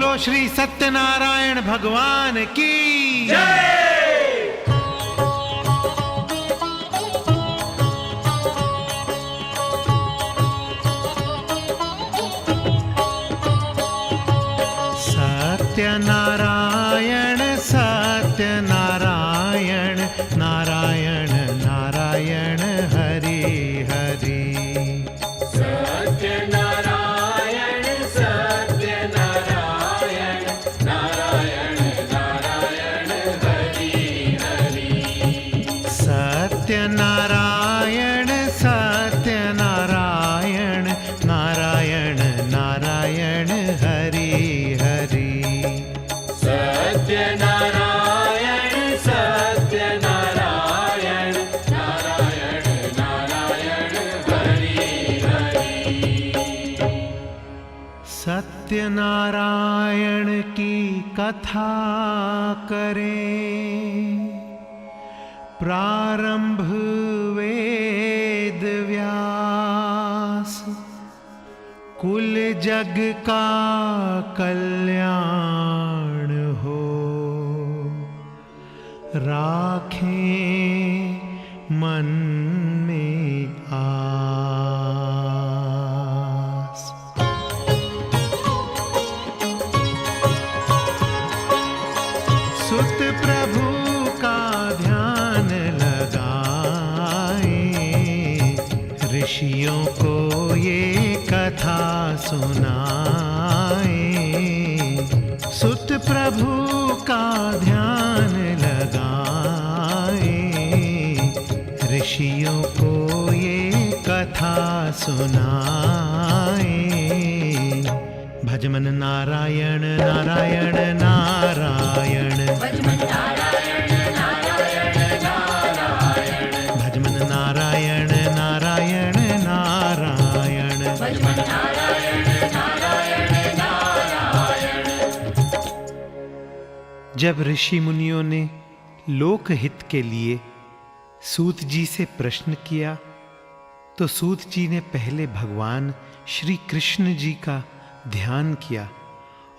बोलो श्री सत्यनारायण भगवान की जय। सत्यनारायण सत्यनारायण नारायण नारायण हरि हरि। सत्यनारायण सत्यनारायण नारायण नारायण हरि हरि। सत्यनारायण सत्यनारायण नारायण नारायण हरि हरि। सत्यनारायण सत्यनारायण नारायण नारायण हरि हरि। सत्यनारायण की कथा करें, प्रारंभ वेद व्यास, कुल जग का कल्याण हो, राखें मन में आस। सुत प्रभु का ध्यान लगाएं, ऋषियों को ये कथा सुनाएं। सुत प्रभु का ध्यान लगाएं, ऋषियों को ये कथा सुनाएं। भजमन नारायण नारायण नारायण, भजमन नारायण नारायण नारायण, भजमन नारायण नारायण नारायण। भजमन नारायण नारायण नारायण। जब ऋषि मुनियों ने लोकहित के लिए सूत जी से प्रश्न किया तो सूत जी ने पहले भगवान श्री कृष्ण जी का ध्यान किया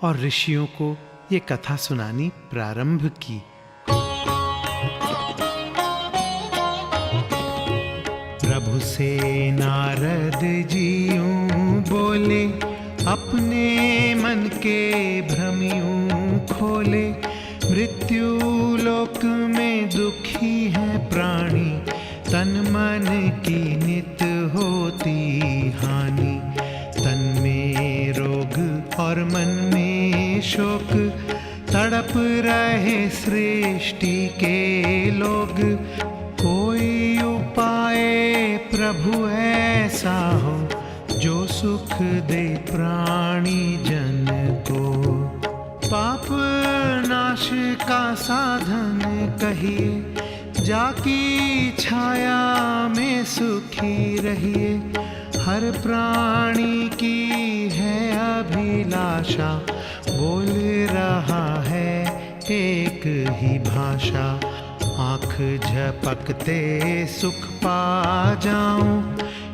और ऋषियों को ये कथा सुनानी प्रारंभ की। प्रभु से नारद जी यूं बोले, अपने मन के भ्रम यूं खोले। मृत्यु लोक में दुखी है प्राणी, तन मन की नित होती हानि। तन में रोग और मन में शोक, तड़प रहे सृष्टि के लोग। कोई उपाय प्रभु ऐसा हो, जो सुख दे प्राणी जन को। पाप नाश का साधन कहिए, जाकी छाया में सुखी रहिए। हर प्राणी की है अभिलाषा, बोल रहा है एक ही भाषा। आँख झपकते सुख पा जाऊं,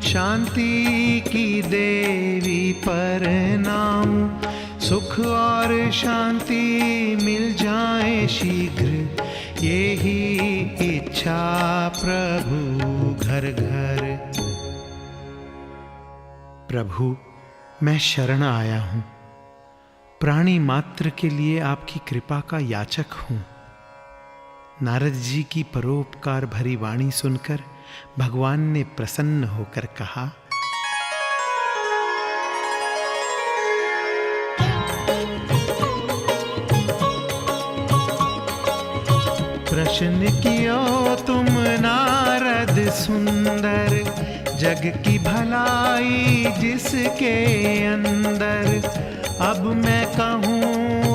शांति की देवी पर नाम। सुख और शांति मिल जाए शीघ्र, यही इच्छा प्रभु घर घर। प्रभु, मैं शरण आया हूं, प्राणी मात्र के लिए आपकी कृपा का याचक हूं। नारद जी की परोपकार भरी वाणी सुनकर भगवान ने प्रसन्न होकर कहा, प्रश्न कियो तुम नारद सुंदर, जग की भलाई जिसके अंदर। अब मैं कहूँ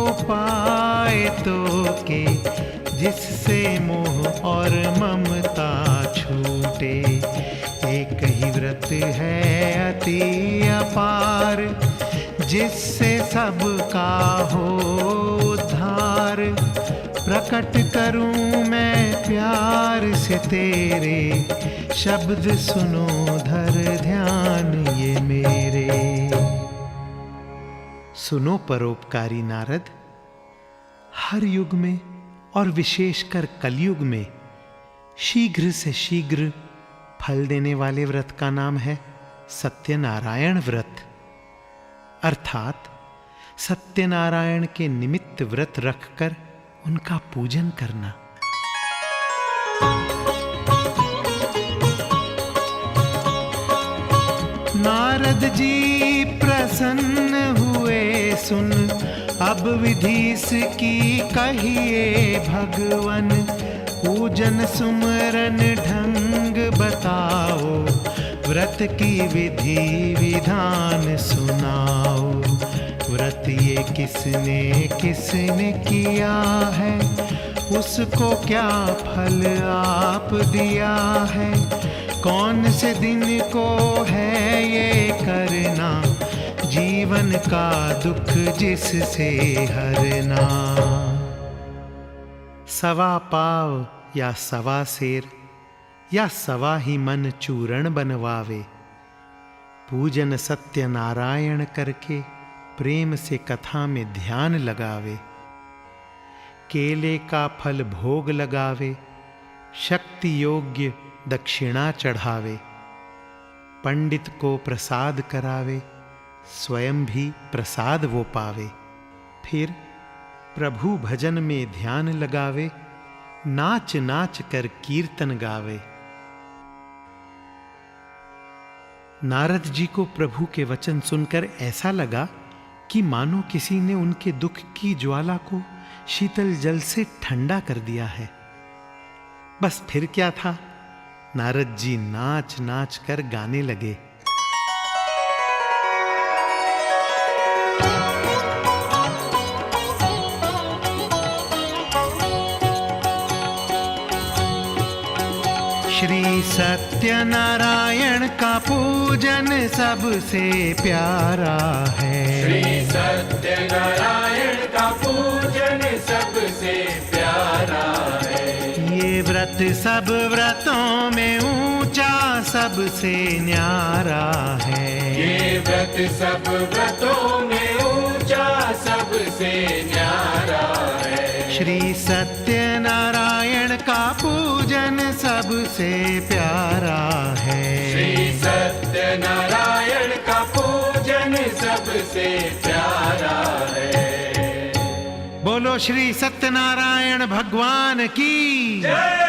उपाय तो के, जिससे मोह और ममता छूटे। एक ही व्रत है अति अपार, जिससे सबका हो उद्धार। प्रकट करूं मैं प्यार से तेरे, शब्द सुनो धर ध्यान ये मेरे। सुनो परोपकारी नारद, हर युग में और विशेषकर कलयुग में शीघ्र से शीघ्र फल देने वाले व्रत का नाम है सत्यनारायण व्रत, अर्थात सत्यनारायण के निमित्त व्रत रखकर उनका पूजन करना। नारद जी प्रसन्न हुए सुन, अब विधिस की कहिए भगवन, पूजन सुमरन ढंग बताओ, व्रत की विधि विधान सुनाओ। व्रत ये किसने किसने किया है, उसको क्या फल आप दिया है, कौन से दिन को है ये करना, जीवन का दुख जिससे हरना। सवा पाव या सवा सेर या सवा ही मन चूरण बनवावे, पूजन सत्यनारायण करके प्रेम से कथा में ध्यान लगावे। केले का फल भोग लगावे, शक्ति योग्य दक्षिणा चढ़ावे, पंडित को प्रसाद करावे, स्वयं भी प्रसाद वो पावे। फिर प्रभु भजन में ध्यान लगावे, नाच नाच कर कीर्तन गावे। नारद जी को प्रभु के वचन सुनकर ऐसा लगा कि मानो किसी ने उनके दुख की ज्वाला को शीतल जल से ठंडा कर दिया है। बस फिर क्या था, नारद जी नाच नाच कर गाने लगे। श्री सत्यनारायण का पूजन सबसे प्यारा है, श्री सत्यनारायण का पूजन सबसे प्यारा है। ये व्रत सब व्रतों में ऊंचा सबसे न्यारा है, ये व्रत सब व्रतों में ऊंचा सबसे न्यारा है। श्री सत्यनारायण का पूजन सबसे प्यारा है, श्री सत्यनारायण का पूजन सबसे प्यारा है। बोलो श्री सत्यनारायण भगवान की जय।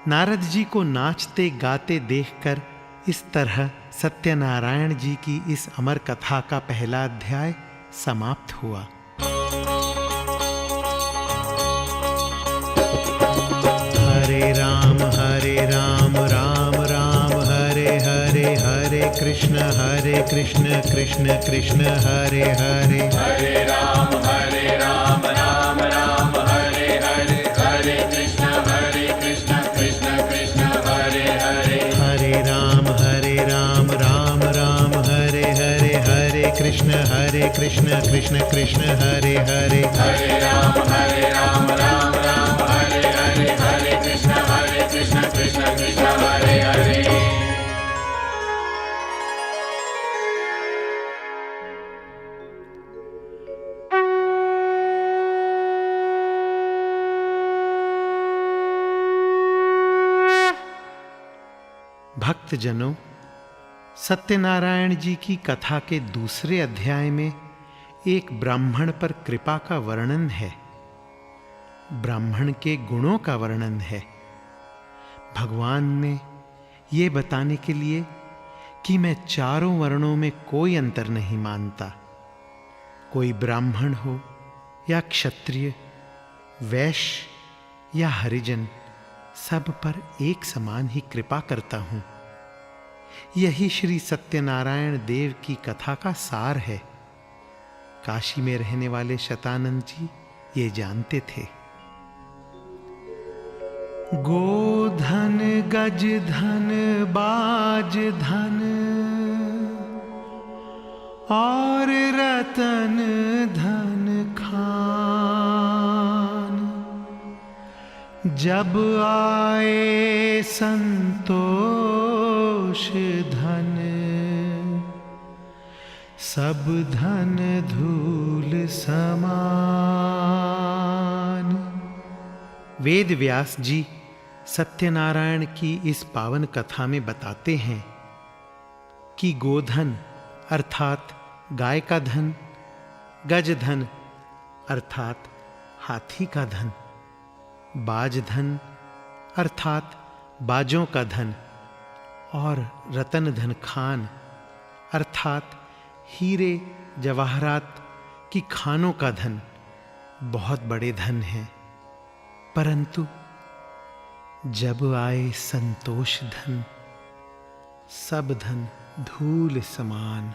नारद जी को नाचते गाते देखकर इस तरह सत्यनारायण जी की इस अमर कथा का पहला अध्याय समाप्त हुआ। हरे राम राम राम हरे हरे, हरे कृष्ण कृष्ण कृष्ण हरे हरे। हरे राम राम राम हरे हरे, हरे कृष्ण कृष्ण कृष्ण हरे हरे। हरे राम राम राम हरे हरे, हरे कृष्ण कृष्ण कृष्ण हरे हरे। हरे राम राम राम हरे हरे, हरे कृष्ण कृष्ण कृष्ण हरे हरे। भक्तजनों, सत्यनारायण जी की कथा के दूसरे अध्याय में एक ब्राह्मण पर कृपा का वर्णन है, ब्राह्मण के गुणों का वर्णन है। भगवान ने ये बताने के लिए कि मैं चारों वर्णों में कोई अंतर नहीं मानता, कोई ब्राह्मण हो या क्षत्रिय, वैश्य या हरिजन, सब पर एक समान ही कृपा करता हूं। यही श्री सत्यनारायण देव की कथा का सार है। काशी में रहने वाले शतानंद जी ये जानते थे। गोधन गज धन बाज धन और रतन धन खान, जब आए संतोष धन सब धन धूल समान। वेद व्यास जी सत्यनारायण की इस पावन कथा में बताते हैं कि गोधन अर्थात गाय का धन, गजधन अर्थात हाथी का धन, बाजधन अर्थात बाजों का धन और रतन धन खान अर्थात हीरे जवाहरात की खानों का धन बहुत बड़े धन हैं। परंतु जब आए संतोष धन, सब धन धूल समान।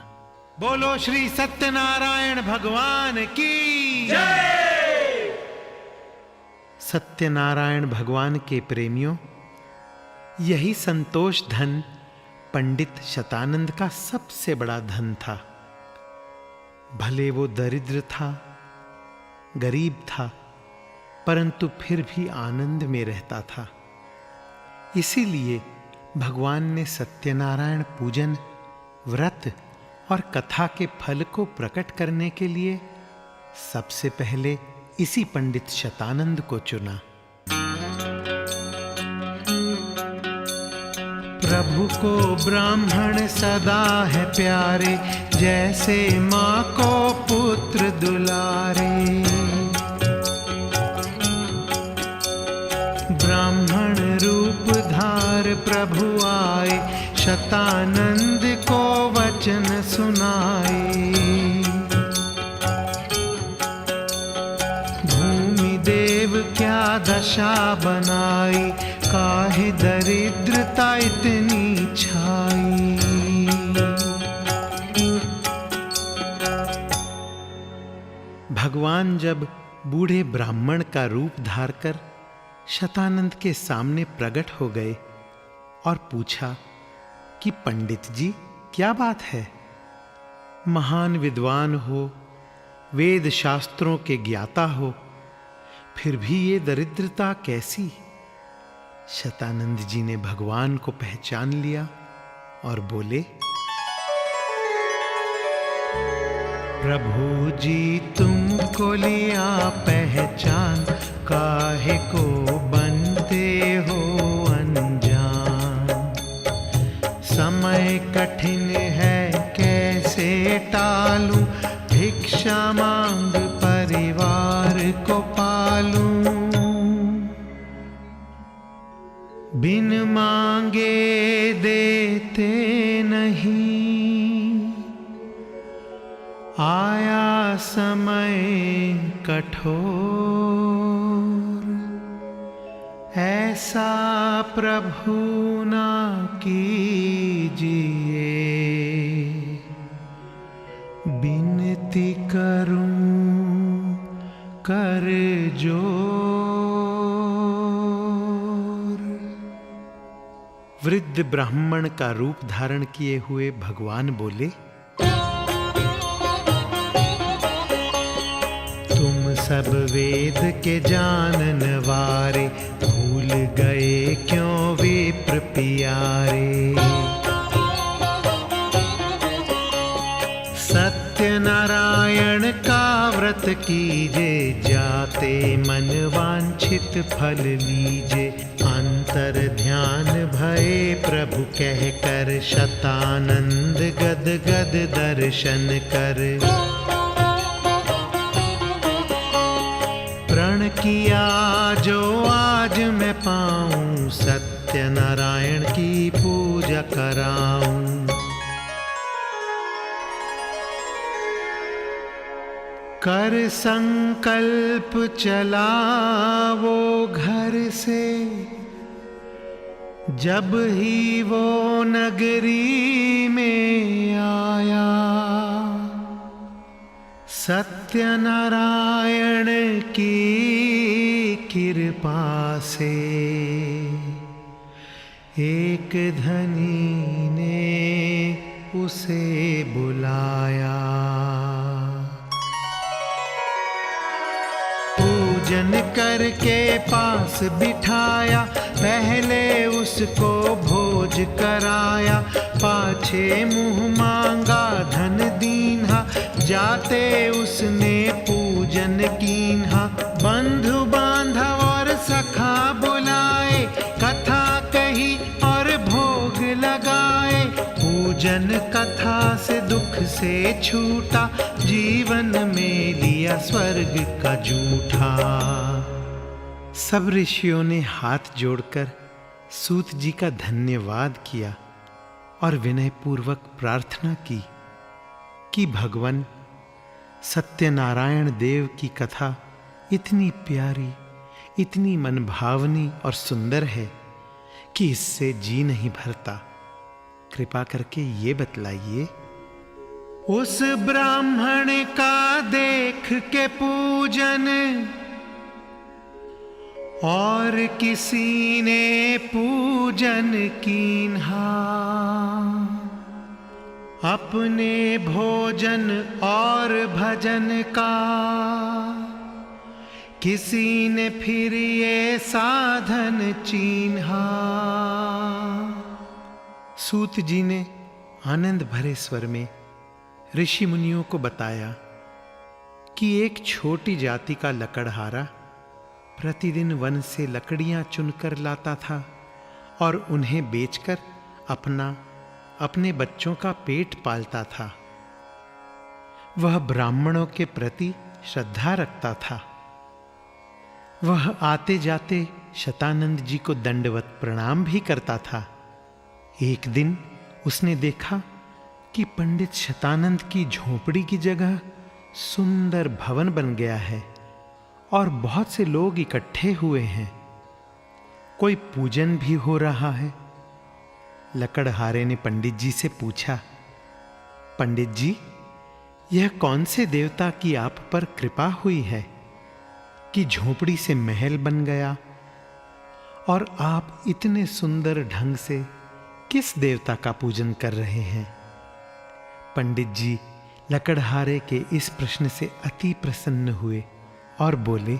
बोलो श्री सत्यनारायण भगवान की जय। सत्यनारायण भगवान के प्रेमियों, यही संतोष धन पंडित शतानंद का सबसे बड़ा धन था। भले वो दरिद्र था, गरीब था, परंतु फिर भी आनंद में रहता था। इसीलिए भगवान ने सत्यनारायण पूजन, व्रत और कथा के फल को प्रकट करने के लिए सबसे पहले इसी पंडित शतानंद को चुना। प्रभु को ब्राह्मण सदा है प्यारे, जैसे माँ को पुत्र दुलारे। ब्राह्मण रूप धार प्रभु आए, शतानंद को वचन सुनाए। भूमि देव क्या दशा बनाई, काहे दरिद्रता इतनी छाई। भगवान जब बूढ़े ब्राह्मण का रूप धार कर शतानंद के सामने प्रकट हो गए और पूछा कि पंडित जी क्या बात है? महान विद्वान हो, वेद शास्त्रों के ज्ञाता हो, फिर भी ये दरिद्रता कैसी? शतानंद जी ने भगवान को पहचान लिया और बोले, प्रभु जी तुमको लिया पहचान, काहे को बनते हो अनजान। समय कठिन है कैसे टालूं, भिक्षा मांग परिवार को पालूं। बिन मांगे देते नहीं, आया समय कठोर। ऐसा प्रभु ना कीजिए, बिनती करूं कर जोर। वृद्ध ब्राह्मण का रूप धारण किए हुए भगवान बोले, तुम सब वेद के जानन वारे, भूल गए क्यों विप्र प्यारे। सत्यनारायण का व्रत कीजे, जाते मन वांछित फल लीजे। अंतर ध्यान भये प्रभु कह कर, शतानंद गद गद दर्शन कर। प्रण किया जो आज मैं पाऊं, सत्यनारायण की पूजा कराऊं। कर संकल्प चला वो घर से, जब ही वो नगरी में आया। सत्यनारायण की कृपा से एक धनी ने उसे बुलाया। पूजन करके पास बिठाया, पहले उसको भोज कराया। पाछे मुँह मांगा धन दीन्हा, जाते उसने पूजन कीन्हा। बंधु बांधव और सखा बुलाए, कथा कही और भोग लगाए। पूजन कथा से दुख से छूटा, जीवन में लिया स्वर्ग का जूठा। सब ऋषियों ने हाथ जोड़कर सूत जी का धन्यवाद किया और विनयपूर्वक प्रार्थना की कि भगवान, सत्यनारायण देव की कथा इतनी प्यारी, इतनी मनभावनी और सुंदर है कि इससे जी नहीं भरता। कृपा करके ये बतलाइए। उस ब्राह्मण का देख के पूजन और किसी ने पूजन कीन्हा। अपने भोजन और भजन का किसी ने फिर ये साधन चीन्हा। सूत जी ने आनंद भरे स्वर में ऋषि मुनियों को बताया कि एक छोटी जाति का लकड़हारा प्रतिदिन वन से लकड़ियां चुनकर लाता था और उन्हें बेचकर अपने बच्चों का पेट पालता था। वह ब्राह्मणों के प्रति श्रद्धा रखता था। वह आते जाते शतानंद जी को दंडवत प्रणाम भी करता था। एक दिन उसने देखा कि पंडित शतानंद की झोपड़ी की जगह सुंदर भवन बन गया है और बहुत से लोग इकट्ठे हुए हैं। कोई पूजन भी हो रहा है। लकड़हारे ने पंडित जी से पूछा, पंडित जी, यह कौन से देवता की आप पर कृपा हुई है कि झोपड़ी से महल बन गया और आप इतने सुंदर ढंग से किस देवता का पूजन कर रहे हैं? पंडित जी लकड़हारे के इस प्रश्न से अति प्रसन्न हुए और बोले,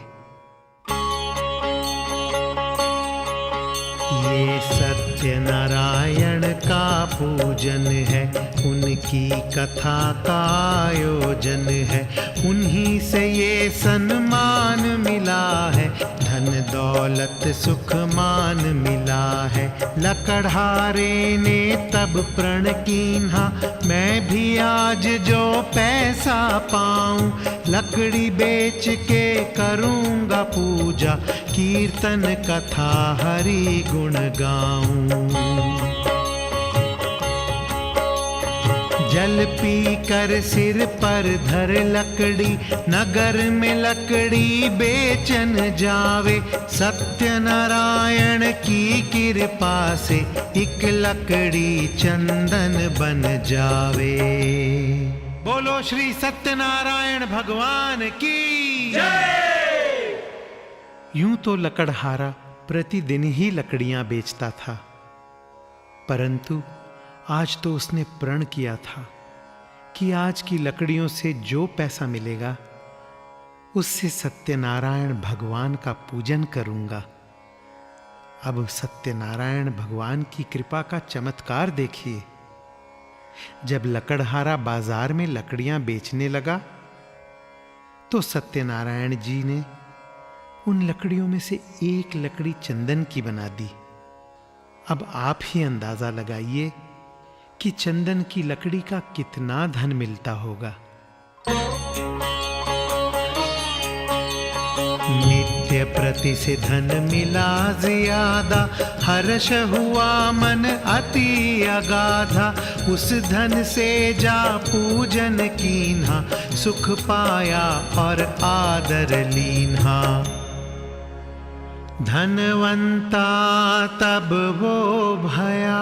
ये सत्यनारायण का पूजन है, उनकी कथा का आयोजन है। उन्हीं से ये सम्मान मिला है, धन दौलत सुख मान मिला है। लकड़हारे ने तब प्रण कीन्हा, मैं भी आज जो पैसा पाऊं, लकड़ी बेच के करूंगा पूजा, कीर्तन कथा हरि गुण गाऊं। जल पी कर सिर पर धर लकड़ी, नगर में लकड़ी बेचन जावे। सत्यनारायण की कृपा से एक लकड़ी चंदन बन जावे। बोलो श्री सत्यनारायण भगवान की जय। यूं तो लकड़हारा प्रतिदिन ही लकड़ियां बेचता था, परंतु आज तो उसने प्रण किया था कि आज की लकड़ियों से जो पैसा मिलेगा उससे सत्यनारायण भगवान का पूजन करूंगा। अब सत्यनारायण भगवान की कृपा का चमत्कार देखिए। जब लकड़हारा बाजार में लकड़ियां बेचने लगा तो सत्यनारायण जी ने उन लकड़ियों में से एक लकड़ी चंदन की बना दी। अब आप ही अंदाजा लगाइए कि चंदन की लकड़ी का कितना धन मिलता होगा। नित्य प्रति से धन मिला ज्यादा, हर्ष हुआ मन अति अगाधा। उस धन से जा पूजन कीन्हा, सुख पाया और आदर लीन्हा। धनवंता तब वो भया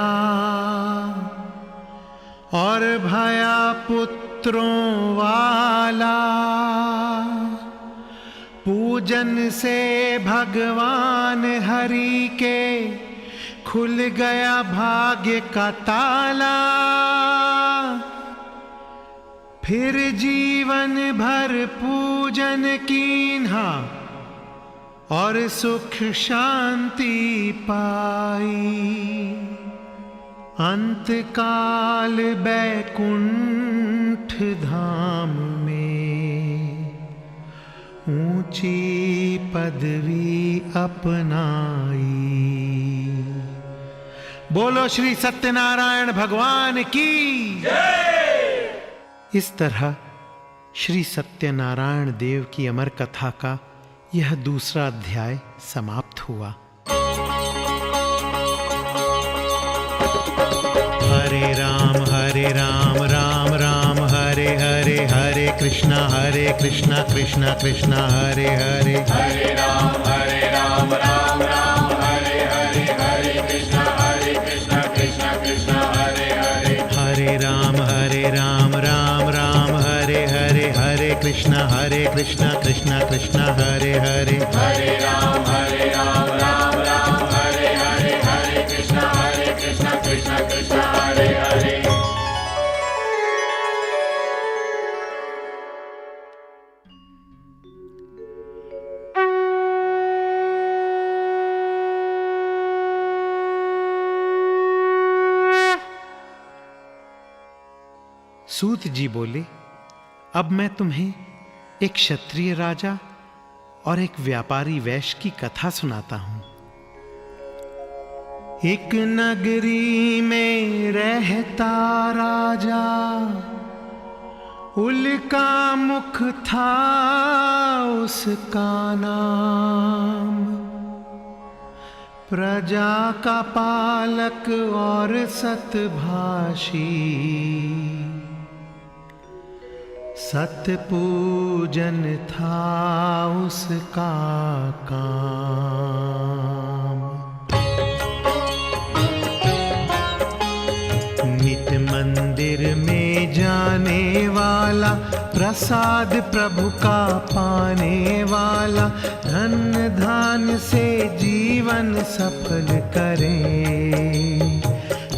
और भया पुत्रों वाला। पूजन से भगवान हरि के खुल गया भाग्य का ताला। फिर जीवन भर पूजन कीन्हा और सुख शांति पाई। अंतकाल बैकुंठ धाम में ऊंची पदवी अपनाई। बोलो श्री सत्यनारायण भगवान की जय। इस तरह श्री सत्यनारायण देव की अमर कथा का यह दूसरा अध्याय समाप्त हुआ। हरे राम राम राम हरे हरे, हरे कृष्णा कृष्णा कृष्णा हरे हरे, हरे राम राम राम हरे हरे, हरे कृष्णा कृष्णा कृष्णा हरे हरे, हरे राम राम राम हरे हरे, हरे कृष्णा कृष्णा कृष्णा हरे हरे, हरे राम राम राम हरे हरे, हरे कृष्णा कृष्णा कृष्णा हरे हरे। सूत जी बोले, अब मैं तुम्हें एक क्षत्रिय राजा और एक व्यापारी वैश्य की कथा सुनाता हूं। एक नगरी में रहता राजा, उल्का मुख था उसका नाम। प्रजा का पालक और सतभाषी, सतपूजन था उसका काम। नित मंदिर में जाने वाला, प्रसाद प्रभु का पाने वाला, धन धान्य से जीवन सफल करे।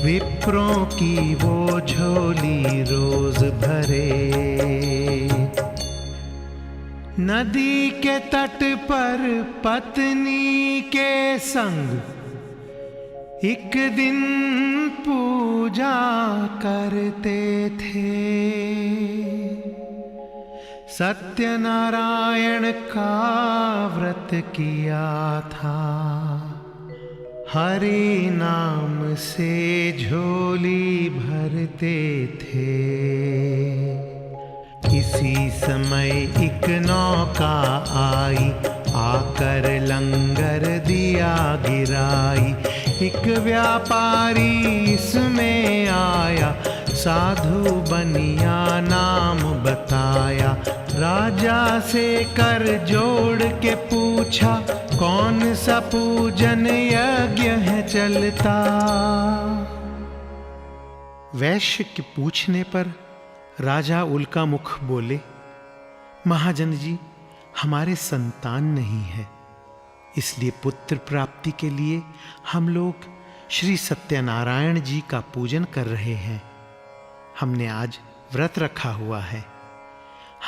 विप्रों की वो झोली रोज भरे। नदी के तट पर पत्नी के संग एक दिन पूजा करते थे। सत्यनारायण का व्रत किया था, हरि नाम से झोली भरते थे। इसी समय एक नौका आई, आकर लंगर दिया गिराई। एक व्यापारी इसमें आया, साधु बनिया नाम बताया। राजा से कर जोड़ के पूछा, कौन सा पूजन यज्ञ है चलता। वैश्य के पूछने पर राजा उल्का मुख बोले, महाजन जी, हमारे संतान नहीं है, इसलिए पुत्र प्राप्ति के लिए हम लोग श्री सत्यनारायण जी का पूजन कर रहे हैं। हमने आज व्रत रखा हुआ है।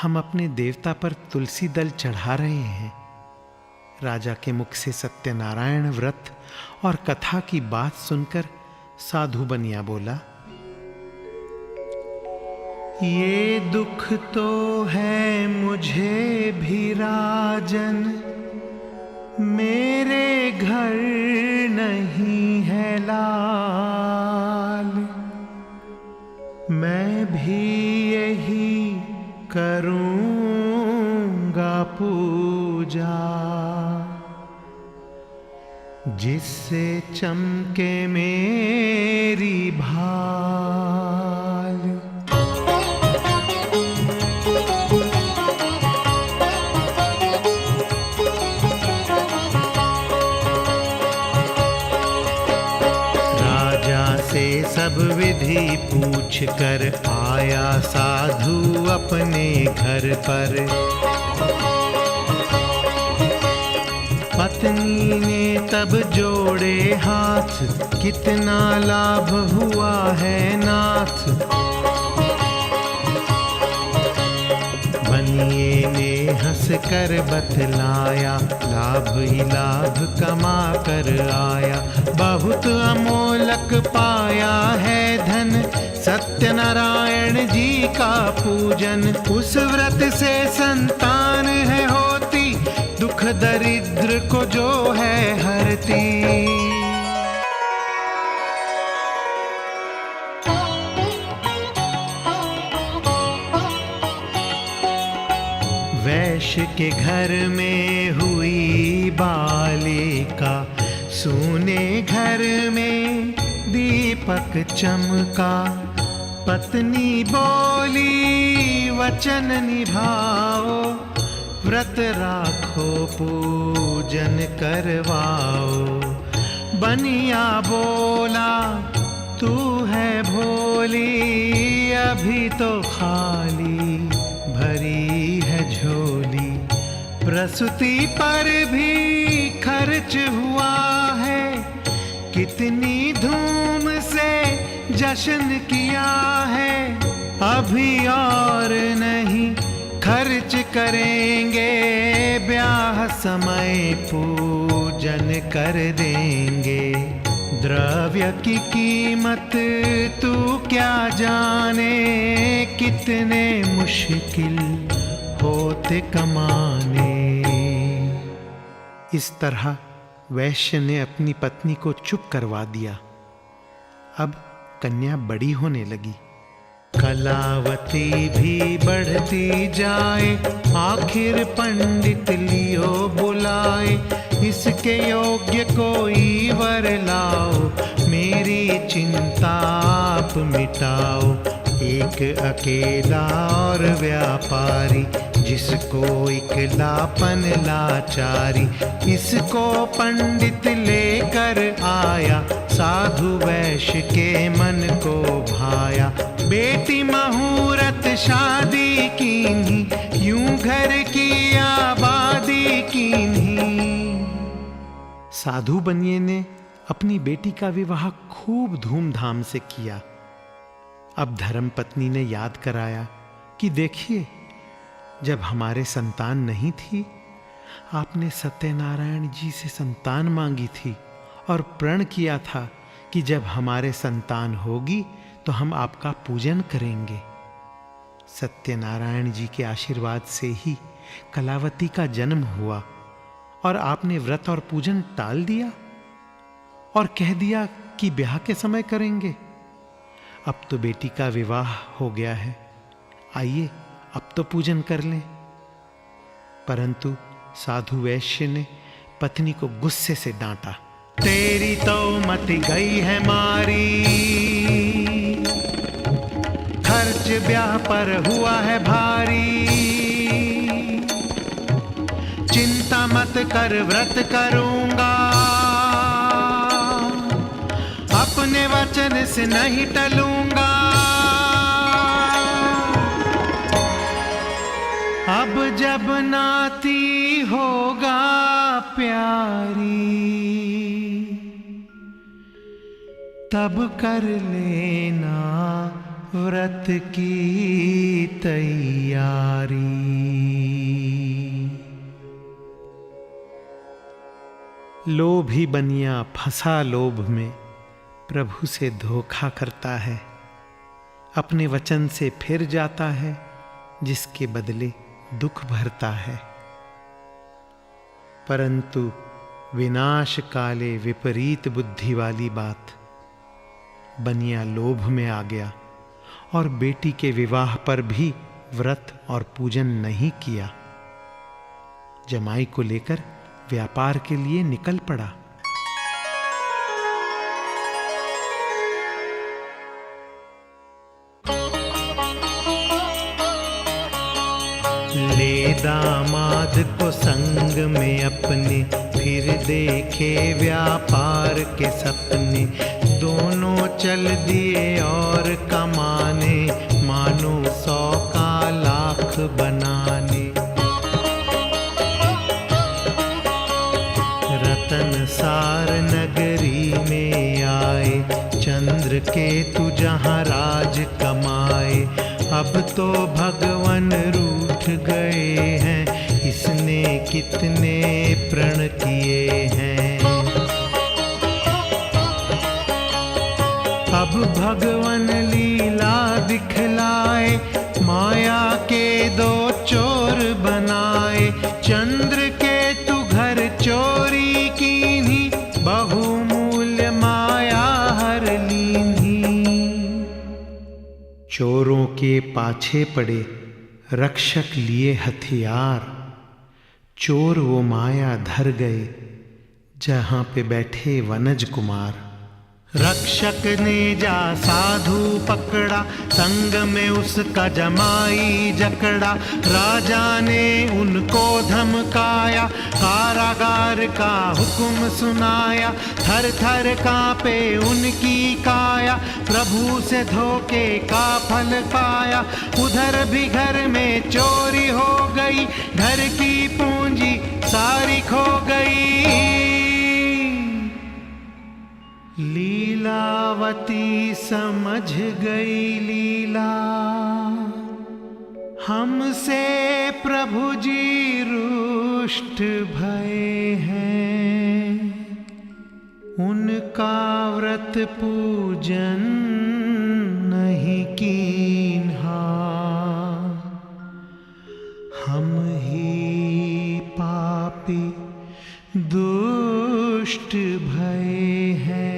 हम अपने देवता पर तुलसी दल चढ़ा रहे हैं। राजा के मुख से सत्यनारायण व्रत और कथा की बात सुनकर साधु बनिया बोला, ये दुख तो है मुझे भी राजन, मेरे घर नहीं है लाल। मैं भी यही करूंगा पूजा, जिससे चमके मेरी भाल। सब विधि पूछ कर आया साधु अपने घर पर। पत्नी ने तब जोड़े हाथ, कितना लाभ हुआ है नाथ। बनिए ने हंस कर बतलाया, लाभ ही लाभ कमा कर आया। बहुत अमोलक लोक पाया है धन, सत्यनारायण जी का पूजन। उस व्रत से संतान है होती, दुख दरिद्र को जो है हरती। वैश्य के घर में हुई बालिका, सूने घर में दीपक चमका। पत्नी बोली वचन निभाओ, व्रत राखो पूजन करवाओ। बनिया बोला तू है भोली, अभी तो खाली भरी है झोली। प्रसूति पर भी खर्च हुआ है, कितनी धूम से जश्न किया है। अभी और नहीं खर्च करेंगे, ब्याह समय पूजन कर देंगे। द्रव्य की कीमत तू क्या जाने, कितने मुश्किल होते कमाने। इस तरह वैश्य ने अपनी पत्नी को चुप करवा दिया। अब कन्या बड़ी होने लगी। कलावती भी बढ़ती जाए, आखिर पंडित लियो बुलाए। इसके योग्य कोई वर लाओ, मेरी चिंता आप मिटाओ। एक अकेला और व्यापारी, जिसको इकलापन लाचारी। इसको पंडित लेकर आया, साधु वैश्य के मन को भाया। बेटी मुहूर्त शादी कीन्ही, यूं घर की आबादी कीन्ही। साधु बनिए ने अपनी बेटी का विवाह खूब धूमधाम से किया। अब धर्मपत्नी ने याद कराया कि देखिए, जब हमारे संतान नहीं थी, आपने सत्यनारायण जी से संतान मांगी थी और प्रण किया था कि जब हमारे संतान होगी तो हम आपका पूजन करेंगे। सत्यनारायण जी के आशीर्वाद से ही कलावती का जन्म हुआ और आपने व्रत और पूजन टाल दिया और कह दिया कि ब्याह के समय करेंगे। अब तो बेटी का विवाह हो गया है, आइए अब तो पूजन कर लें। परंतु साधु वैश्य ने पत्नी को गुस्से से डांटा। तेरी तो मति गई है मारी, खर्च ब्याह पर हुआ है भारी। चिंता मत कर, व्रत करूंगा, अपने वचन से नहीं टलूंगा। अब जब नाती होगा प्यारी, तब कर लेना व्रत की तैयारी। लोभी बनिया फंसा लोभ में, प्रभु से धोखा करता है। अपने वचन से फिर जाता है, जिसके बदले दुख भरता है। परंतु विनाश काले विपरीत बुद्धि वाली बात, बनिया लोभ में आ गया और बेटी के विवाह पर भी व्रत और पूजन नहीं किया। जमाई को लेकर व्यापार के लिए निकल पड़ा। ले दामाद को संग में अपने, फिर देखे व्यापार के सपने। दोनों चल दिए और कमाने, मानो 100 का लाख बनाने। रतन सार नगरी में आए, चंद्र केतु जहाँ राज कमाए। अब तो भगवान रूठ गए हैं, इसने कितने प्रण किए हैं। अब भगवन लीला दिखलाए, माया के दो चोर बनाए। चंद्र के तू घर चोरी कीन्ही, बहुमूल्य माया हर लीन्ही। चोरों के पाछे पड़े रक्षक लिए हथियार, चोर वो माया धर गए जहां पे बैठे वनज कुमार। रक्षक ने जा साधु पकड़ा, संग में उसका जमाई जकड़ा। राजा ने उनको धमकाया, कारागार का हुक्म सुनाया। थर थर कांपे उनकी काया, प्रभु से धोखे का फल पाया। उधर भी घर में चोरी हो गई, घर की पूंजी सारी खो गई। लीलावती समझ गई लीला, हमसे प्रभु जी रुष्ट भये हैं। उनका व्रत पूजन नहीं कीन्हा, हम ही पापी दुष्ट भये हैं।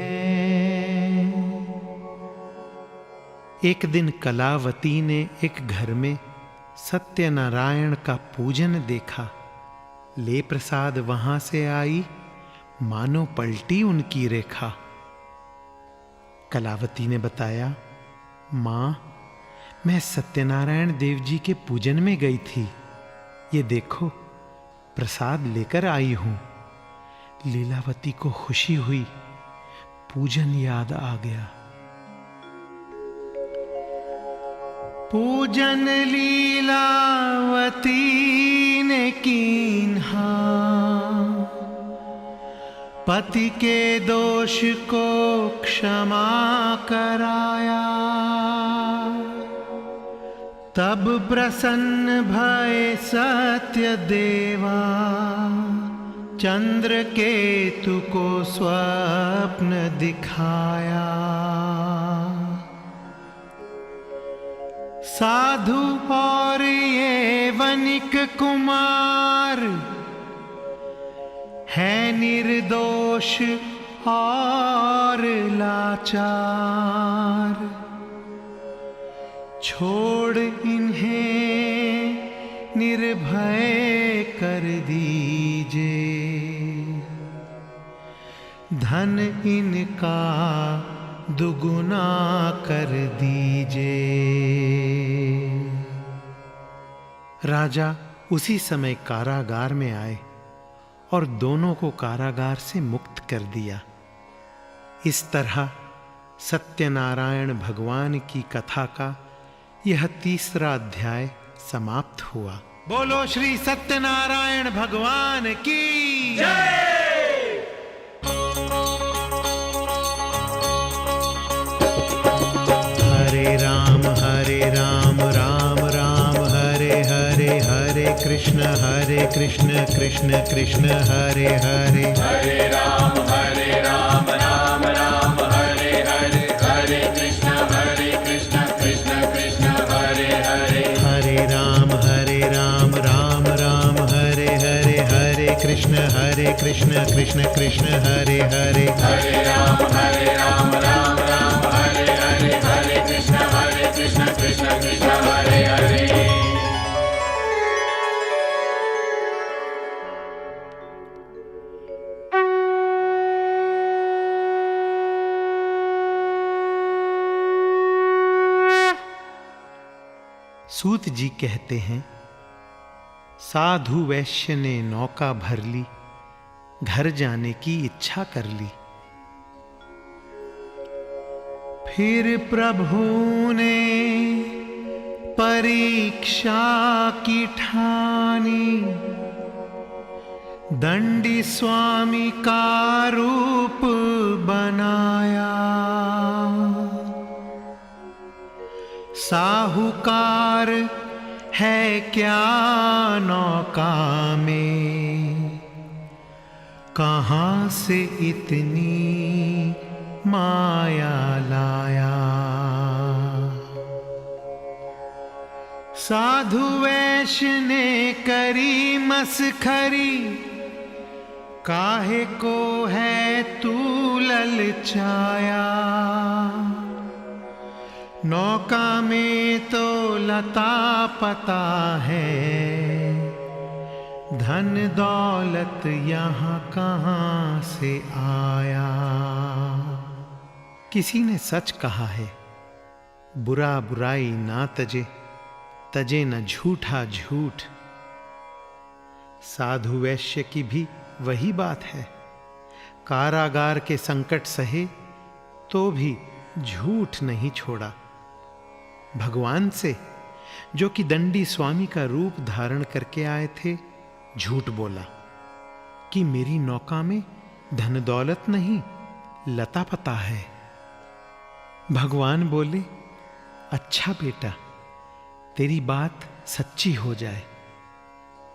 एक दिन कलावती ने एक घर में सत्यनारायण का पूजन देखा। ले प्रसाद वहां से आई, मानो पलटी उनकी रेखा। कलावती ने बताया, मां, मैं सत्यनारायण देव जी के पूजन में गई थी, ये देखो प्रसाद लेकर आई हूं। लीलावती को खुशी हुई, पूजन याद आ गया। पूजन लीलावती ने कीन्हा, पति के दोष को क्षमा कराया। तब प्रसन्न भय सत्य देवा, चंद्र केतु को स्वप्न दिखाया। साधु और ये वनिक कुमार, है निर्दोष और लाचार। छोड़ इन्हें निर्भय कर दीजिए, धन इनका दुगुना कर दीजिए। राजा उसी समय कारागार में आए और दोनों को कारागार से मुक्त कर दिया। इस तरह सत्यनारायण भगवान की कथा का यह तीसरा अध्याय समाप्त हुआ। बोलो श्री सत्यनारायण भगवान की जय। हरे राम राम राम हरे हरे, हरे कृष्ण कृष्ण कृष्ण हरे हरे। हरे राम राम राम हरे हरे, हरे कृष्ण कृष्ण कृष्ण हरे हरे। हरे राम राम राम हरे हरे, हरे कृष्ण कृष्ण कृष्ण हरे हरे। हरे राम राम राम हरे हरे, हरे कृष्ण कृष्ण कृष्ण हरे हरे। सूत जी कहते हैं, साधु वैश्य ने नौका भर ली, घर जाने की इच्छा कर ली। फिर प्रभु ने परीक्षा की ठानी, दंडी स्वामी का रूप बनाया। साहूकार है क्या नौका में, कहां से इतनी माया लाया। साधु वैश्य ने करी मसखरी, काहे को है तू ललचाया। नौका में तो लता पता है, धन दौलत यहाँ कहाँ से आया। किसी ने सच कहा है, बुरा बुराई ना तजे, तजे न झूठा झूठ। साधु वैश्य की भी वही बात है। कारागार के संकट सहे तो भी झूठ नहीं छोड़ा। भगवान से, जो कि दंडी स्वामी का रूप धारण करके आए थे, झूठ बोला कि मेरी नौका में धन दौलत नहीं, लता पता है। भगवान बोले, अच्छा बेटा, तेरी बात सच्ची हो जाए।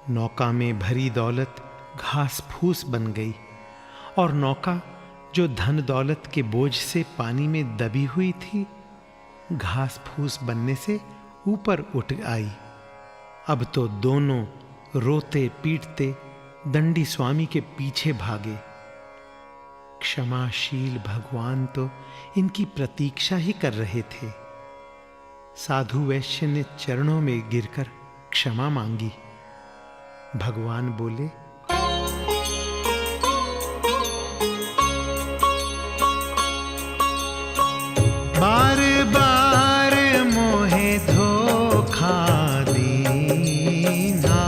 नौका में भरी दौलत घास फूस बन गई, और नौका जो धन दौलत के बोझ से पानी में दबी हुई थी, घास फूस बनने से ऊपर उठ आई। अब तो दोनों रोते पीटते दंडी स्वामी के पीछे भागे। क्षमाशील भगवान तो इनकी प्रतीक्षा ही कर रहे थे। साधु वैश्य ने चरणों में गिरकर क्षमा मांगी। भगवान बोले, बार बार मोहे धोखा दीना,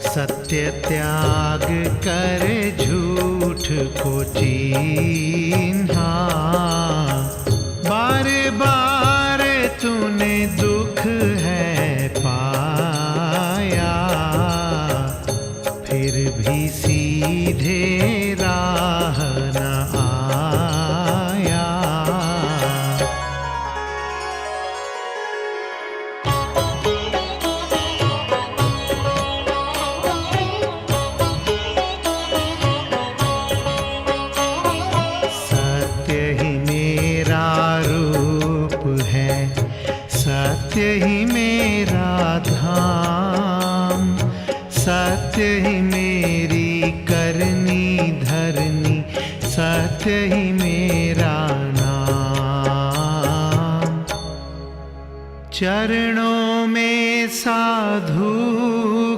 सत्य त्याग कर झूठ को चीन्हा। बार बार तूने दुख है पाया, फिर भी सीधे राह न आया। सत्य ही मेरा रूप है, सत्य ही मेरा धाम, सत्य ही मेरी करनी धरनी, सत्य ही मेरा नाम। चरणों में साधु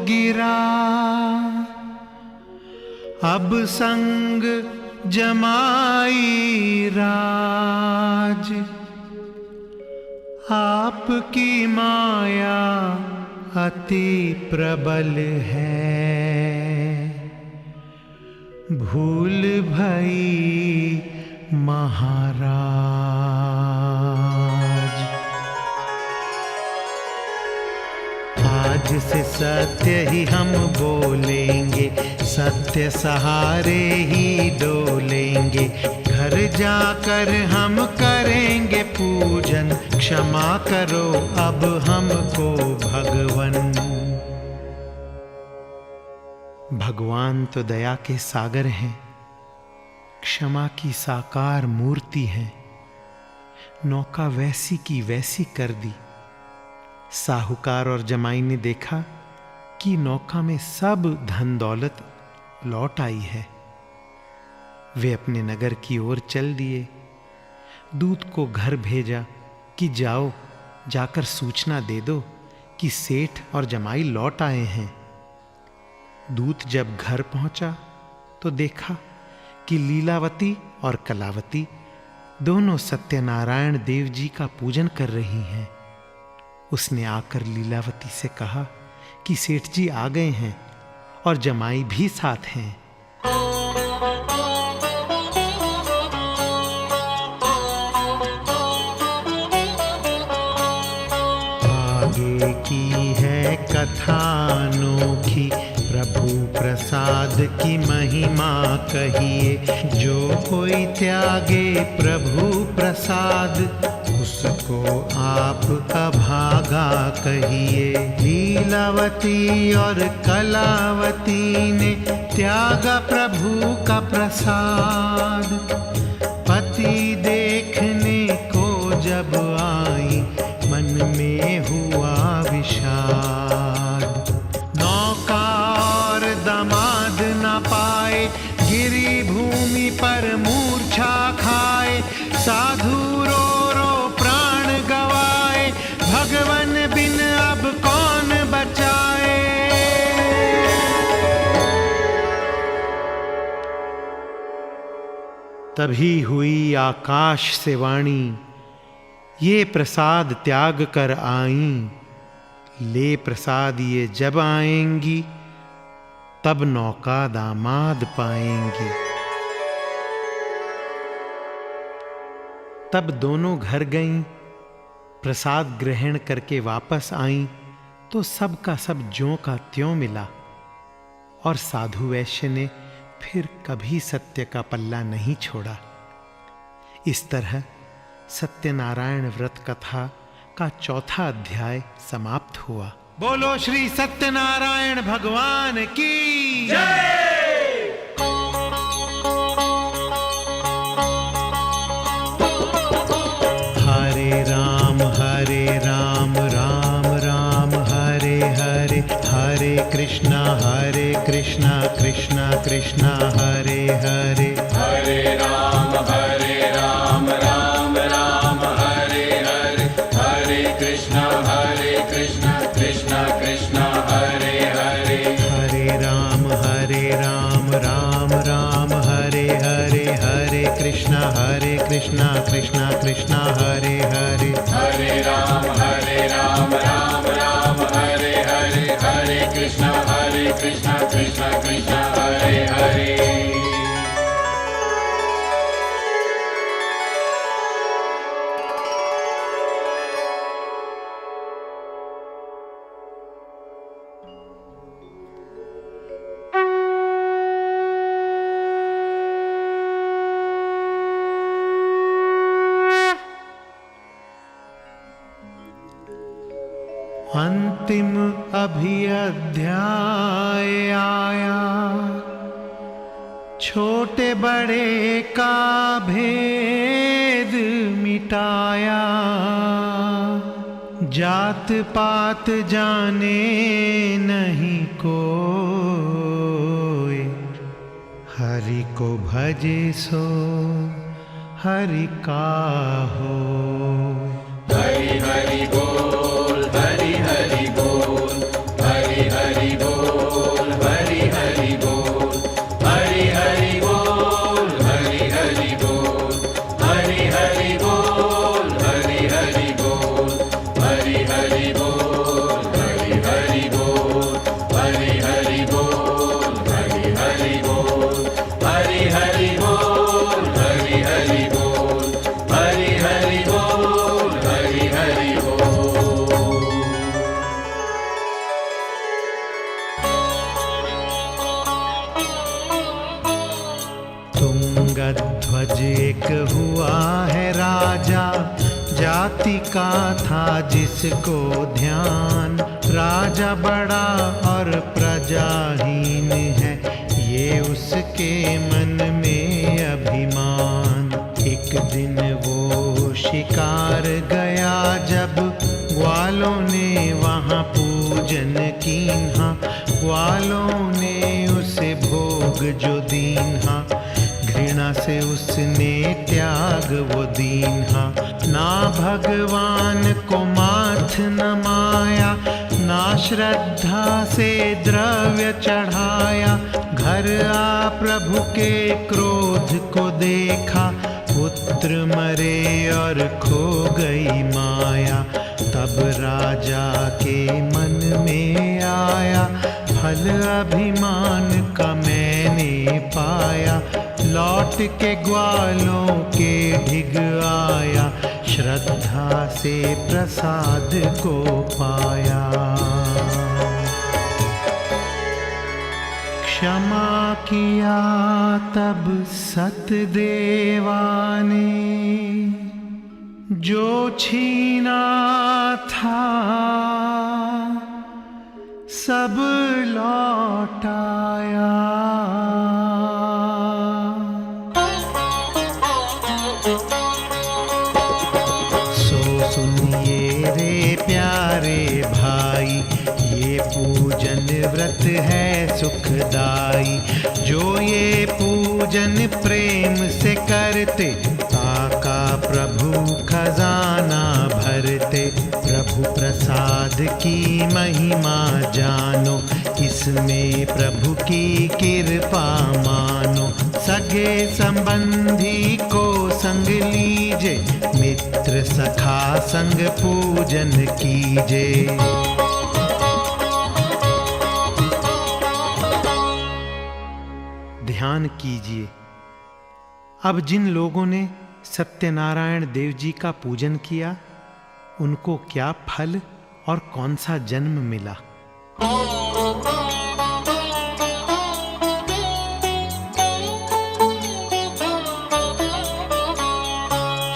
गिरा, अब संग जमाई राज। आपकी माया अति प्रबल है, भूल भई महाराज। आज से सत्य ही हम बोलेंगे, सत्य सहारे ही डोलेंगे। घर जाकर हम करेंगे पूजन, क्षमा करो अब हमको भगवन। भगवान तो दया के सागर हैं, क्षमा की साकार मूर्ति है। नौका वैसी की वैसी कर दी। साहूकार और जमाई ने देखा कि नौका में सब धन दौलत लौट आई है। वे अपने नगर की ओर चल दिए। दूत को घर भेजा कि जाओ, जाकर सूचना दे दो कि सेठ और जमाई लौट आए हैं। दूत जब घर पहुंचा तो देखा कि लीलावती और कलावती दोनों सत्यनारायण देव जी का पूजन कर रही हैं। उसने आकर लीलावती से कहा कि सेठ जी आ गए हैं और जमाई भी साथ हैं। आगे की है कथा अनोखी, प्रभु प्रसाद की महिमा कहिए। जो कोई त्यागे प्रभु प्रसाद, उसको आप अभागा कहिए। लीलावती और कलावती ने त्यागा प्रभु का प्रसाद, वहीं पर मूर्छा खाए, साधु रो रो प्राण गवाए, भगवन बिन अब कौन बचाए। तभी हुई आकाश से वाणी, ये प्रसाद त्याग कर आईं, ले प्रसाद ये जब आएंगी, तब नौका दामाद पाएंगी। तब दोनों घर गईं, प्रसाद ग्रहण करके वापस आईं, तो सब का सब ज्यों का त्यों मिला, और साधु वैश्य ने फिर कभी सत्य का पल्ला नहीं छोड़ा। इस तरह सत्यनारायण व्रत कथा का चौथा अध्याय समाप्त हुआ। बोलो श्री सत्यनारायण भगवान की जय। हरे राम राम राम हरे हरे, हरे कृष्णा कृष्णा कृष्णा हरे हरे। हरे राम राम राम हरे हरे, हरे कृष्णा कृष्णा कृष्णा हरे हरे। हरे राम राम राम हरे हरे, हरे कृष्णा कृष्णा कृष्णा हरे हरे। हरे राम राम राम हरे हरे, हरे कृष्णा कृष्णा कृष्णा हरे हरे। अंतिम अध्याय आया, छोटे बड़े का भेद मिटाया, जात पात जाने नहीं कोई, हरि को भजे सो हरि का हो। हरि हरि बोल, हरि हरि बोल, हरि हरि बोल, हरि हरि बोल, हरि हरि बोल, हरि हरि बोल, हरि हरि बोल, हरि हरि बोल, हरि हरि बोल, हरि हरि बोल, हरि हरि बोल, हरि हरि बोल, हरि हरि बोल, हरि हरि बोल, हरि हरि बोल, हरि हरि बोल। तुंगध्वज एक हुआ है राजा, जाति का था जिसको ध्यान, राजा बड़ा और प्रजाहीन है, ये उसके मन में अभिमान। एक दिन वो शिकार गया जब, ग्वालों ने वहाँ पूजन कीन्हा, ग्वालों ने उसे भोग जो दीन्हा, घृणा से उसने त्याग वो दीन्हा। ना भगवान को माथ नमाया, ना श्रद्धा से द्रव्य चढ़ाया, घर आ प्रभु के क्रोध को देखा, पुत्र मरे और खो गई माया। तब राजा के मन में आया, फल अभिमान का मैंने पाया, लौट के ग्वालों के ढिग आया, श्रद्धा से प्रसाद को पाया। क्षमा किया तब सतदेवा ने, जो छीना था सब लौटाया। सो सुनिए रे प्यारे भाई, ये पूजन व्रत है सुखदाई, जो ये पूजन पूजन प्रेम से करते, ताका प्रभु खजाना भरते। प्रभु प्रसाद की महिमा जानो, इसमें प्रभु की कृपा मानो। सगे संबंधी को संग लीजे, मित्र सखा संग पूजन कीजे। ध्यान कीजिए, अब जिन लोगों ने सत्यनारायण देव जी का पूजन किया, उनको क्या फल और कौन सा जन्म मिला।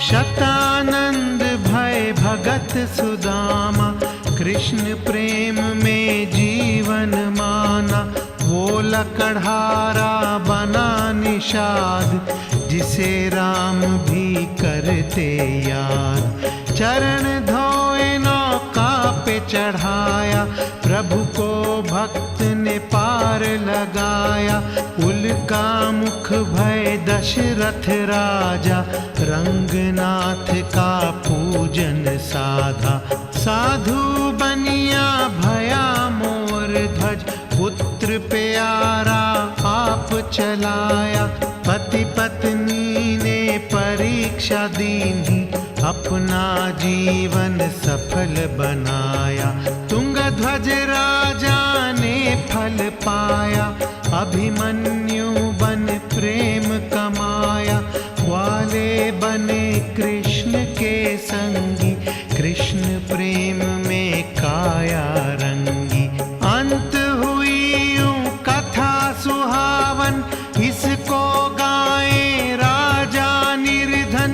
शतानंद भय भगत सुदामा, कृष्ण प्रेम में जीवन माना। वो लकड़हारा बना निषाद, जिसे राम भी करते याद। चरण धोए नौका पे चढ़ाया, प्रभु को भक्त ने पार लगाया। उल्का मुख भय दशरथ राजा, रंगनाथ का पूजन साधा। साधु बनिया भया मोर ध्वज, पुत्र प्यारा आप चलाया। पति पत्नी ने परीक्षा दीनी, अपना जीवन सफल बनाया। तुंगध्वज राजा ने फल पाया, अभिमन्यु बन प्रेम कमाया। ग्वाले बने कृष्ण के संगी, कृष्ण प्रेम में काया रंगी। अंत हुई यूं कथा सुहावन, इसको गाए राजा निर्धन।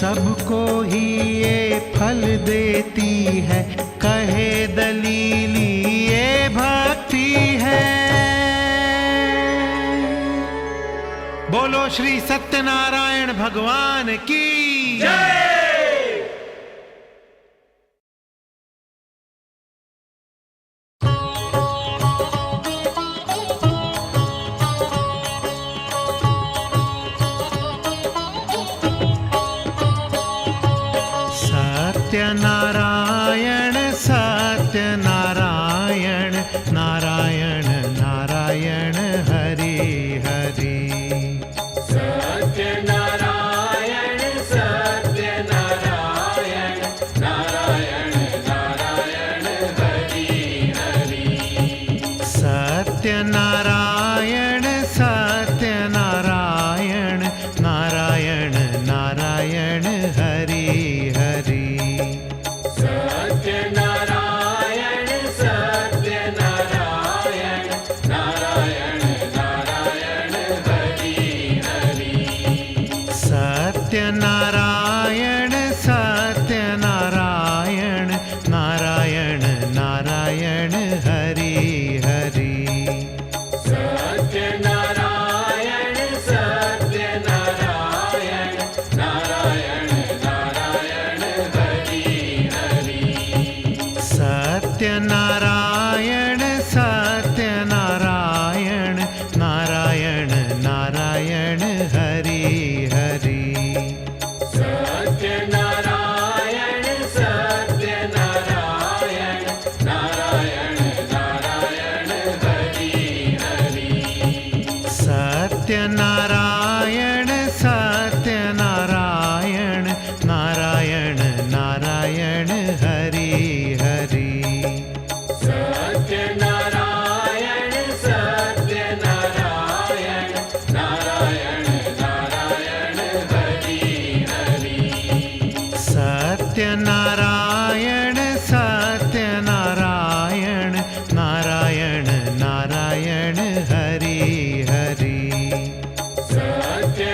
सबको ही ये फल देती है, कहे दलीली ये भक्ति है। बोलो श्री सत्यनारायण भगवान की जय। सत्यनारायण सत्यनारायण, नारायण नारायण हरि हरि। सत्यनारायण सत्यनारायण, नारायण नारायण हरि हरि। सत्यनारायण सत्यनारायण, नारायण नारायण हरि हरि। सत्यनारायण सत्यनारायण, नारायण नारायण हरि हरि। सत्यनारायण सत्यनारायण, नारायण नारायण हरि हरि। सत्यनारायण सत्यनारायण, नारायण नारायण हरि हरि। सत्यनारायण सत्यनारायण, नारायण नारायण हरि हरि। सत्यनारायण सत्यनारायण, नारायण नारायण हरि हरि। सत्यनारायण सत्यनारायण, नारायण नारायण हरि हरि। सत्यनारायण सत्यनारायण, नारायण नारायण हरि हरि। सत्यनारायण सत्यनारायण, नारायण नारायण हरि हरि। सत्य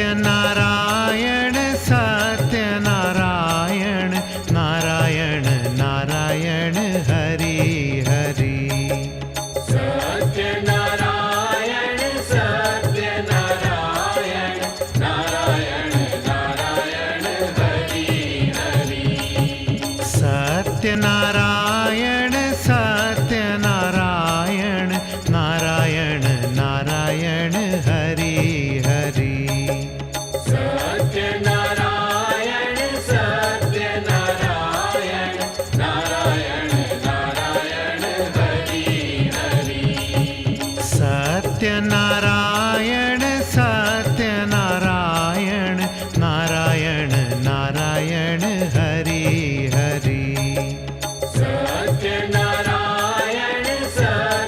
सत्यनारायण सत्यनारायण नारायण नारायण हरि हरि सत्यनारायण सत्यनारायण नारायण नारायण हरि हरि सत्यनारायण सत्यनारायण नारायण नारायण हरि हरि सत्यनारायण सत्यनारायण नारायण नारायण हरि हरि सत्यनारायण सत्यनारायण नारायण नारायण हरि हरि सत्यनारायण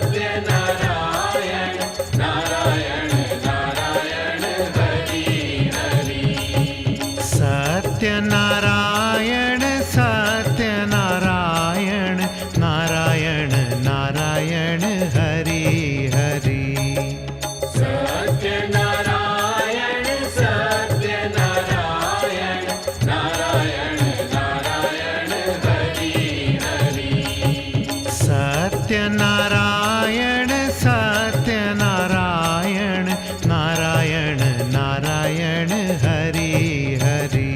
सत्यनारायण नारायण नारायण हरि हरि सत्यनारायण सत्यनारायण नारायण नारायण हरि हरि सत्यनारायण सत्यनारायण नारायण नारायण हरि हरि सत्यनारायण सत्यनारायण नारायण नारायण हरि हरि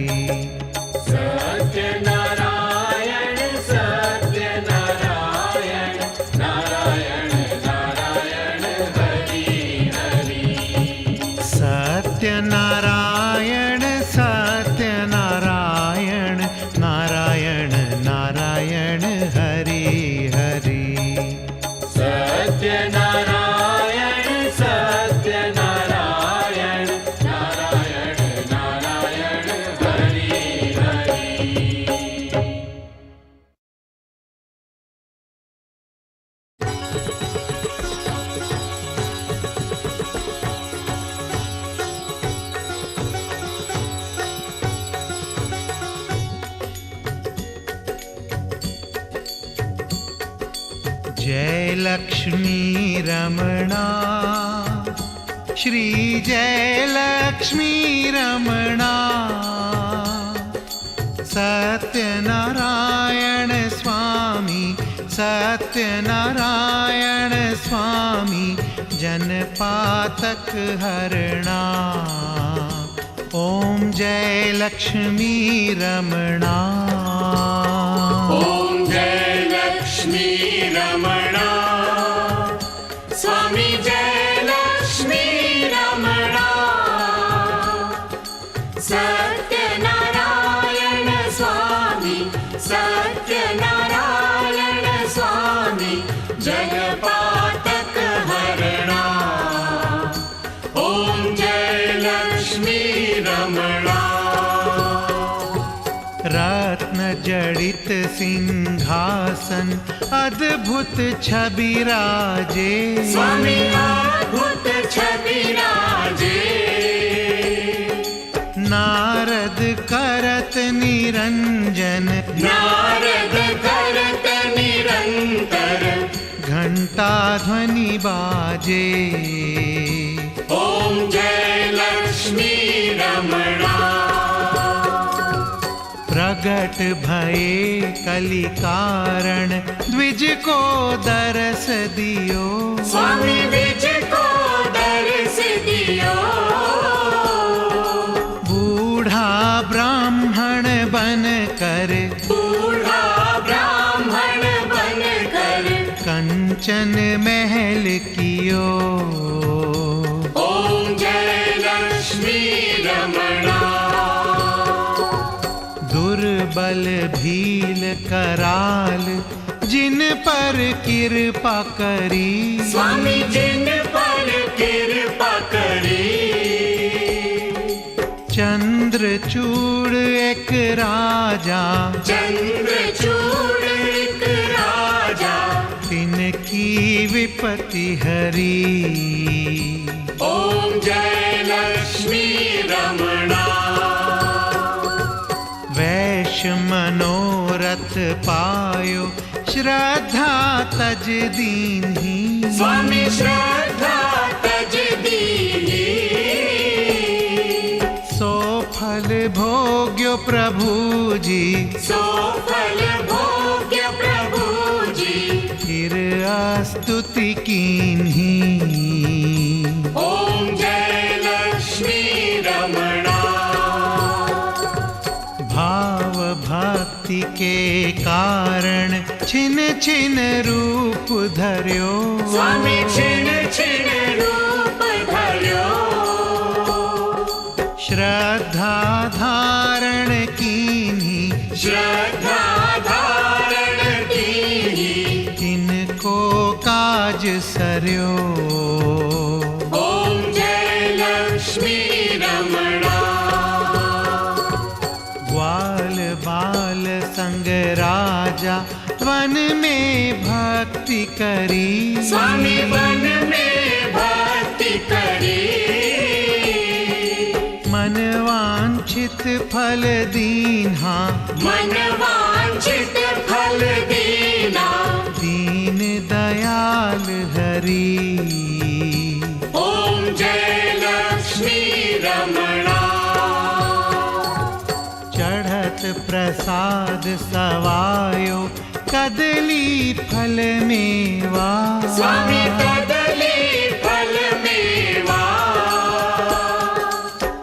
सत्यनारायण सत्यनारायण नारायण नारायण हरि हरि सत्यनारायण सत्यनारायण नारायण नारायण हरि हरि सत्यनारायण सत्यनारायण नारायण नारायण हरि हरि जय लक्ष्मी रमणा श्री जय लक्ष्मी रमणा सत्यनारायण स्वामी सत्यनारायण स्वामी जनपातक हरणा ओम जय लक्ष्मी रमणा ओम जय लक्ष्मी रमणा स्वामी जय लक्ष्मी रमणा सत्यनारायण स्वामी सत्यनारायण स्वामी जगपातक हरणा ओम जय लक्ष्मी रमणा रत्न जड़ित सिंहासन अद्भुत छवि राजे स्वामी अद्भुत छवि राजे नारद करत निरंजन नारद करत निरंतर घंटा ध्वनि बाजे ओम जय लक्ष्मी रमणा प्रगट भये कलि कारण द्विज को दरस दियो स्वामी द्विज को दर्श दियो बूढ़ा ब्राह्मण बन कर बूढ़ा ब्राह्मण बन कर कंचन महल कियो ओम जय लक्ष्मी रमणा दुर्बल भील कराल जिन पर कृपा करी स्वामी जिन पर कृपा करी चंद्रचूड़ एक राजा चंद्रचूड़ एक राजा तिनकी विपत्ति हरी ओम जय लक्ष्मी रमणा वैश्य मनोरथ पायो श्रद्धा तज दीन्ही स्वामी श्रद्धा तज दीनी भोग्यो प्रभु जी, सुफल भोग्य प्रभु जी, फिर स्तुति कीन्ही। ओम जय लक्ष्मी रमणा। भाव भक्ति के कारण छिन छिन रूप धर्यो, स्वामी छिन छिन रूप धर्यो, श्रद्धा धारण कीन्ही, श्रद्धा धारण कीन्ही, तिनको काज सर्यो। ओम जय लक्ष्मी रमणा। ग्वाल बाल संग राजा वन में भक्ति करी, स्वामी वन में भक्ति करी, मन वांछित फल दीन्हा, मन वांछित फल दीना, दीन दयाल हरि। ओम जय लक्ष्मी रमणा। चढ़त प्रसाद सवायो कदली फल मेवा, स्वामी कदली फल मेवा,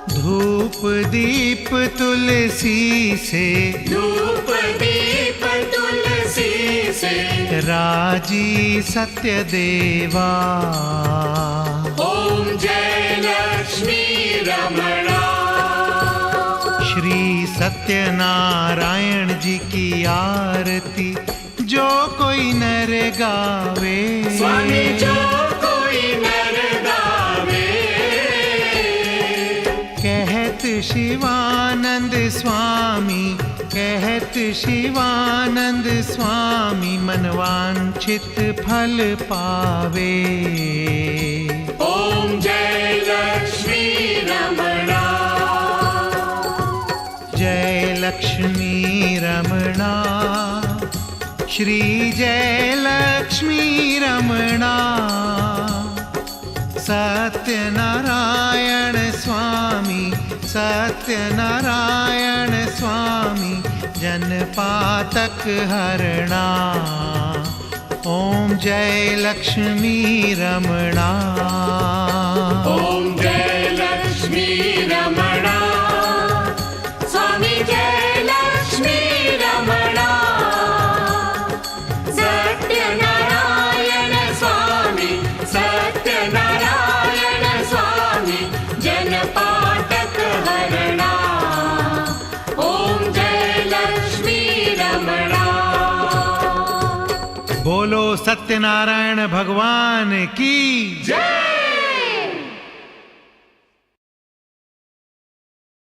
धूप दीप तुलसी से, धूप दीप तुलसी से, राजी सत्य देवा। ओम जय लक्ष्मी रमणा। श्री सत्यनारायण जी की आरती जो कोई नर गावे, स्वामी जो कोई नर गावे, कहत शिवानंद स्वामी, कहत शिवानंद स्वामी, मनवांछित फल पावे। ओम जय लक्ष्मी रमणा। जय लक्ष्मी रमणा, श्री जय लक्ष्मी रमणा। सत्यनारायण स्वामी, सत्यनारायण स्वामी, जनपातक हरणा। ओम जय लक्ष्मी रमणा। ओम जय लक्ष्मी रमणा। स्वामी जय लक्ष्मी रमणा। सत्यनारायण स्वामी, सत्यनारायण स्वामी, जनपातक हरणा। ओम जय लक्ष्मी रमणा। बोलो सत्यनारायण भगवान की जय।